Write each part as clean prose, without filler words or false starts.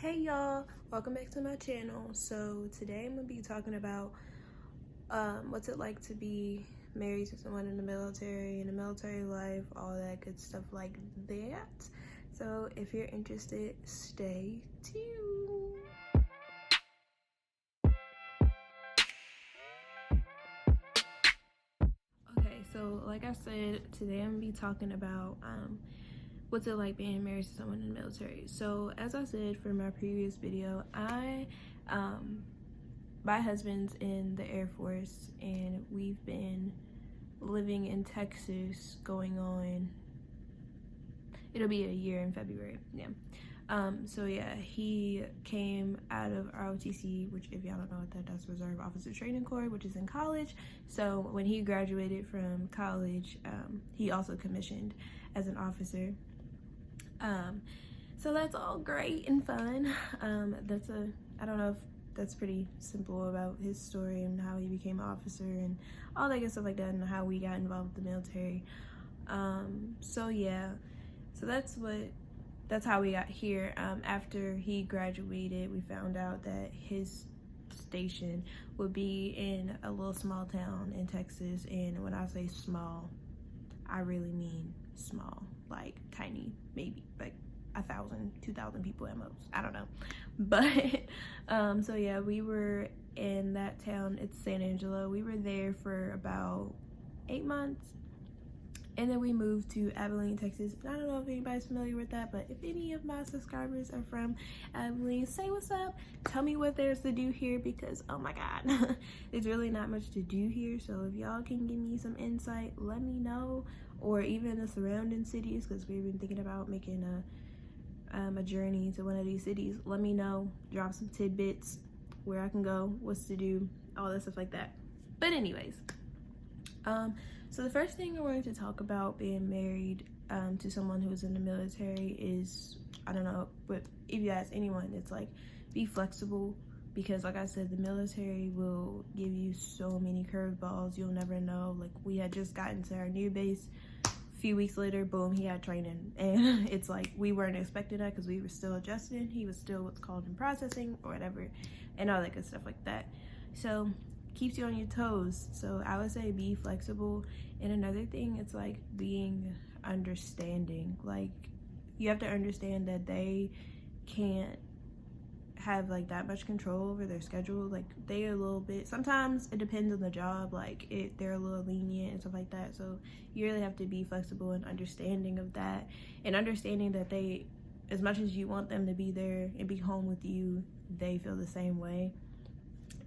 Hey y'all, welcome back to my channel. So today I'm gonna be talking about what's it like to be married to someone in the military life, all that good stuff like that. So if you're interested, stay tuned. Okay, so like I said, today I'm gonna be talking about what's it like being married to someone in the military. So as I said for my previous video, my husband's in the Air Force and we've been living in Texas going on, it'll be a year in February. So yeah, he came out of ROTC, which if y'all don't know what that's Reserve Officer Training Corps, which is in college. So when he graduated from college, he also commissioned as an officer. So that's all great and fun. I don't know if that's pretty simple about his story and how he became an officer and all that good stuff like that, and how we got involved with the military. So yeah, so that's how we got here. After he graduated, we found out that his station would be in a little small town in Texas, and when I say small, I really mean small, like tiny, maybe like 1,000, 2,000 people at most. I don't know, but so yeah, we were in that town. It's San Angelo. We were there for about 8 months, and then we moved to Abilene, Texas. I don't know if anybody's familiar with that, but if any of my subscribers are from Abilene, say what's up. Tell me what there's to do here, because oh my god, there's really not much to do here. So if y'all can give me some insight, let me know, or even the surrounding cities, because we've been thinking about making a journey to one of these cities. Let me know, drop some tidbits, where I can go, what's to do, all that stuff like that. But anyways, so the first thing I wanted to talk about being married to someone who's in the military is, I don't know, but if you ask anyone, it's like, be flexible, because like I said, the military will give you so many curveballs. You'll never know. Like, we had just gotten to our new base. Few weeks later, boom, he had training, and it's like we weren't expecting that because we were still adjusting. He was still what's called in processing or whatever, and all that good stuff like that. So keeps you on your toes. So I would say be flexible. And another thing, it's like being understanding. Like, you have to understand that they can't have like that much control over their schedule. Like, they are a little bit, sometimes it depends on the job, like they're a little lenient and stuff like that. So you really have to be flexible and understanding of that, and understanding that they, as much as you want them to be there and be home with you, they feel the same way,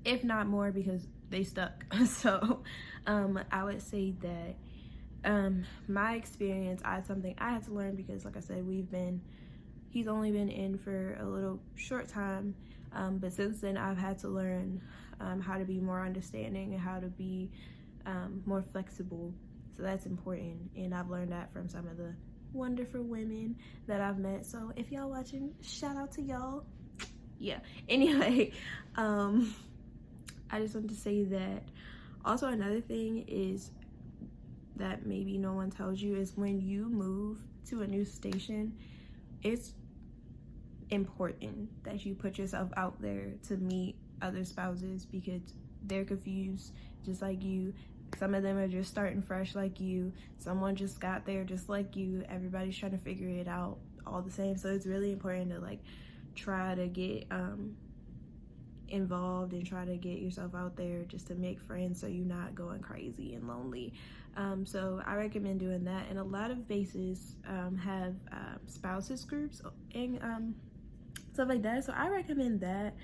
if not more, because they stuck. So I would say that my experience, something I had to learn, because like I said, he's only been in for a little short time, but since then I've had to learn how to be more understanding and how to be more flexible. So that's important, and I've learned that from some of the wonderful women that I've met. So if y'all watching, shout out to y'all. Yeah, anyway, I just want to say that also another thing is that maybe no one tells you is, when you move to a new station, it's important that you put yourself out there to meet other spouses, because they're confused just like you. Some of them are just starting fresh like you. Someone just got there just like you. Everybody's trying to figure it out all the same. So it's really important to like try to get involved and try to get yourself out there just to make friends, so you're not going crazy and lonely. So I recommend doing that, and a lot of bases have spouses groups and stuff like that. So I recommend that,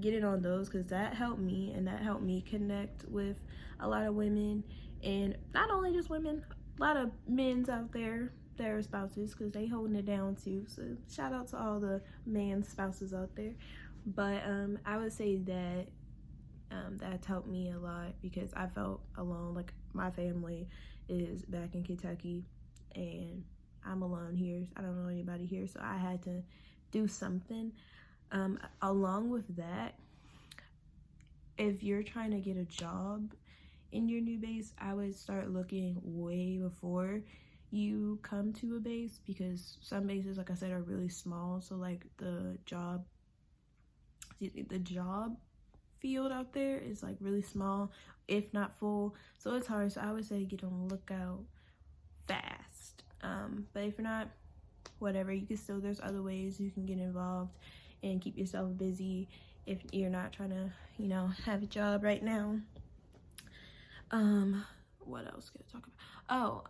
getting on those, because that helped me, and that helped me connect with a lot of women, and not only just women, a lot of men's out there that are spouses, because they holding it down too. So shout out to all the man spouses out there. But I would say that that's helped me a lot, because I felt alone. Like, my family is back in Kentucky and I'm alone here. I don't know anybody here, so I had to do something. Along with that, if you're trying to get a job in your new base, I would start looking way before you come to a base, because some bases, like I said, are really small. So like the job field out there is like really small, if not full. So it's hard. So I would say get on the lookout fast. But if you're not, whatever, you can still, there's other ways you can get involved and keep yourself busy if you're not trying to, you know, have a job right now. What else can I talk about?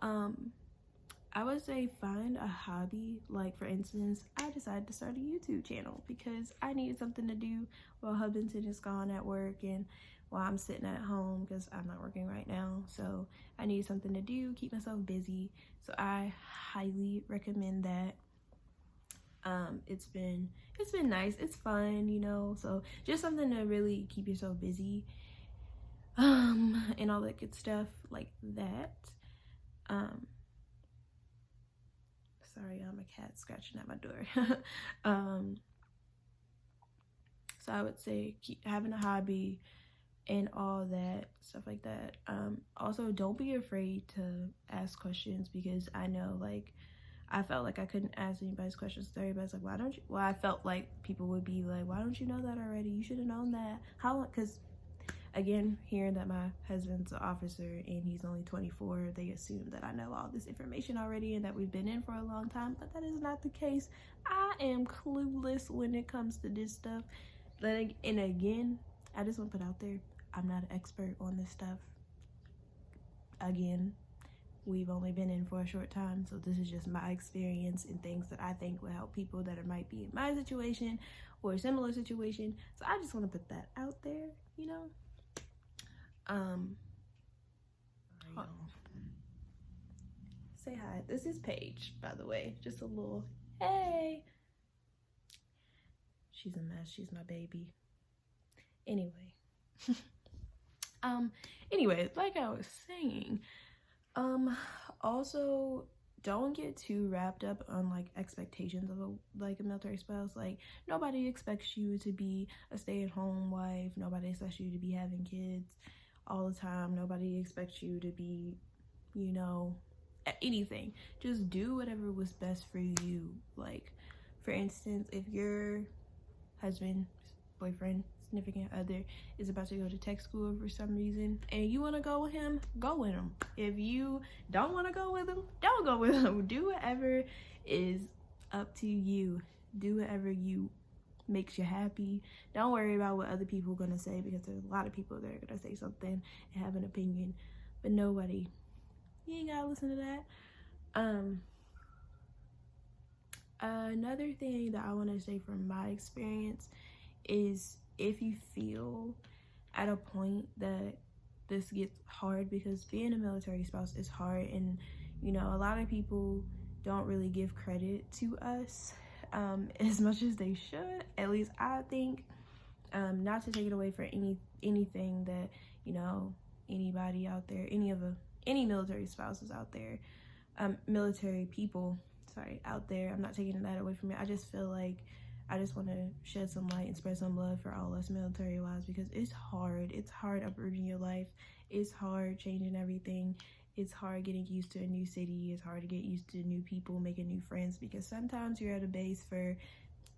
I would say find a hobby. Like, for instance, I decided to start a YouTube channel because I needed something to do while Hubington is gone at work and while I'm sitting at home because I'm not working right now. So I need something to do, keep myself busy. So I highly recommend that. It's been nice. It's fun, you know. So just something to really keep yourself busy. And all that good stuff like that. Sorry, I'm a cat scratching at my door. So I would say keep having a hobby and all that stuff like that. Also, don't be afraid to ask questions, because I know, like, I felt like I couldn't ask anybody's questions. Everybody's like, why don't you? Well, I felt like people would be like, why don't you know that already? You should have known that. How long? Because again, hearing that my husband's an officer and he's only 24, they assume that I know all this information already and that we've been in for a long time, but that is not the case. I am clueless when it comes to this stuff. And again, I just want to put out there, I'm not an expert on this stuff. Again, we've only been in for a short time, so this is just my experience and things that I think will help people that might be in my situation or a similar situation. So I just want to put that out there, you know. Say hi. This is Paige, by the way. Just a little hey. She's a mess. She's my baby. Anyway. Anyway, like I was saying, also don't get too wrapped up on like expectations of a military spouse. Like, nobody expects you to be a stay-at-home wife. Nobody expects you to be having kids all the time. Nobody expects you to be, you know, anything. Just do whatever was best for you. Like, for instance, if your husband, boyfriend, significant other is about to go to tech school for some reason and you want to go with him, go with him. If you don't want to go with him, don't go with him. Do whatever is up to you. Do whatever you makes you happy. Don't worry about what other people are going to say, because there's a lot of people that are going to say something and have an opinion, but nobody, you ain't gotta listen to that. Another thing that I want to say from my experience is, if you feel at a point that this gets hard, because being a military spouse is hard, and you know, a lot of people don't really give credit to us as much as they should, at least I think. Not to take it away for anything that, you know, anybody out there, any military spouses out there, military people, sorry, out there, I'm not taking that away from it. I just feel like I just want to shed some light and spread some love for all us military wives, because it's hard. It's hard uprooting your life. It's hard changing everything. It's hard getting used to a new city. It's hard to get used to new people, making new friends, because sometimes you're at a base for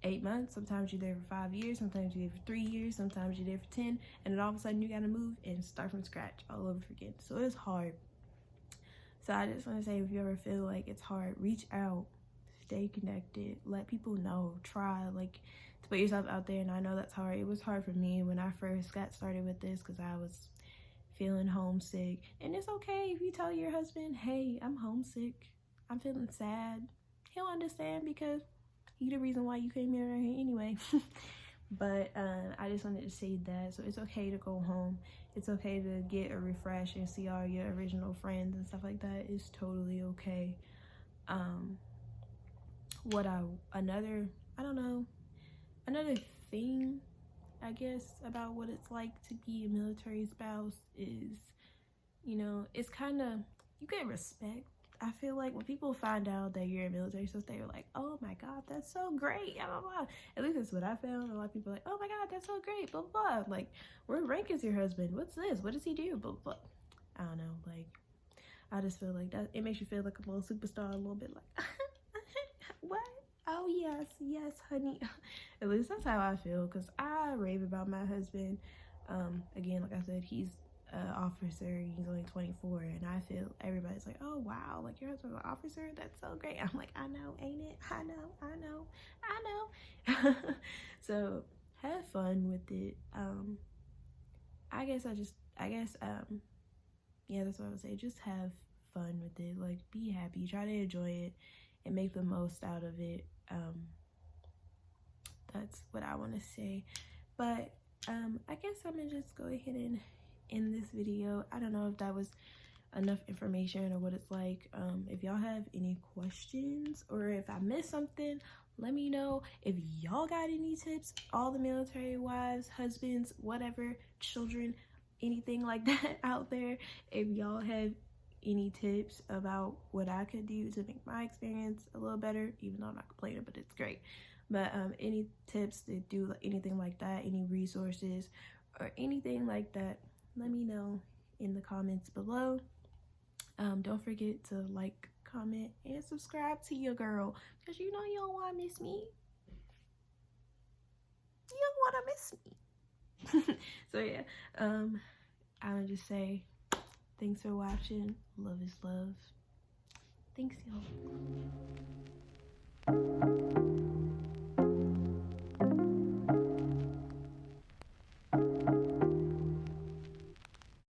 8 months, sometimes you're there for 5 years, sometimes you're there for 3 years, sometimes you're there for 10, and then all of a sudden you gotta move and start from scratch all over again. So it's hard. So I just want to say, if you ever feel like it's hard, reach out, stay connected, let people know, try like to put yourself out there. And I know that's hard. It was hard for me when I first got started with this, because I was feeling homesick. And it's okay if you tell your husband, hey, I'm homesick, I'm feeling sad. He'll understand, because he's the reason why you came here anyway. But I just wanted to say that. So it's okay to go home. It's okay to get a refresh and see all your original friends and stuff like that. It's totally okay. Another thing, I guess, about what it's like to be a military spouse is, you know, it's kind of, you get respect. I feel like when people find out that you're a military spouse, they're like, oh my god, that's so great, blah, blah, blah. At least that's what I found. A lot of people are like, oh my god, that's so great, blah, blah, blah. Like, what rank is your husband? What's this? What does he do? Blah, blah. I don't know, like, I just feel like that it makes you feel like a little superstar a little bit, like what? Oh yes, yes, honey. At least that's how I feel, because I rave about my husband. Again, like I said, he's an officer. He's only 24, and I feel everybody's like, oh wow, like your husband's an officer, that's so great. I'm like, I know, ain't it? I know. So have fun with it. I guess yeah, that's what I would say. Just have fun with it. Like, be happy, try to enjoy it and make the most out of it. That's what I want to say. But I guess I'm gonna just go ahead and end this video. I don't know if that was enough information or what it's like. If y'all have any questions or if I missed something, let me know. If y'all got any tips, all the military wives, husbands, whatever, children, anything like that out there, if y'all have any tips about what I could do to make my experience a little better, even though I'm not complaining, but it's great. But any tips to do anything like that, any resources or anything like that, let me know in the comments below. Don't forget to like, comment, and subscribe to your girl, because you know you don't want to miss me. You don't want to miss me. So yeah, I would just say thanks for watching. Love is love. Thanks, y'all.